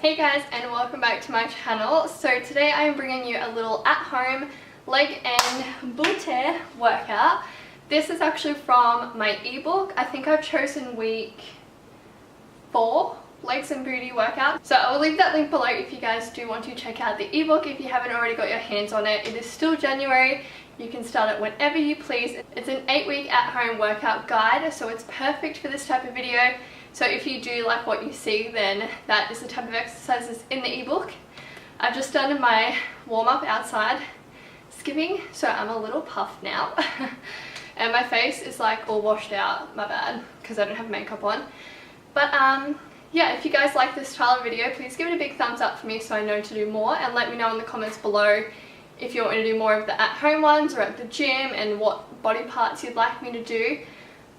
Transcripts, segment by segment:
Hey guys, and welcome back to my channel. So today I am bringing you a little at-home leg and BURPEE workout. This is actually from my ebook. I think I've chosen week 4 legs and booty workout. So I will leave that link below if you guys do want to check out the ebook if you haven't already got your hands on it. It is still January. You can start it whenever you please. It's an 8-week at-home workout guide, so it's perfect for this type of video. So if you do like what you see, then that is the type of exercises in the ebook. I've just done my warm-up outside skipping, so I'm a little puffed now. And my face is like all washed out, my bad, because I don't have makeup on. But yeah, if you guys like this style of video, please give it a big thumbs up for me so I know to do more, and let me know in the comments below if you want me to do more of the at-home ones or at the gym and what body parts you'd like me to do.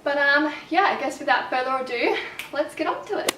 But yeah, I guess without further ado, let's get on to it.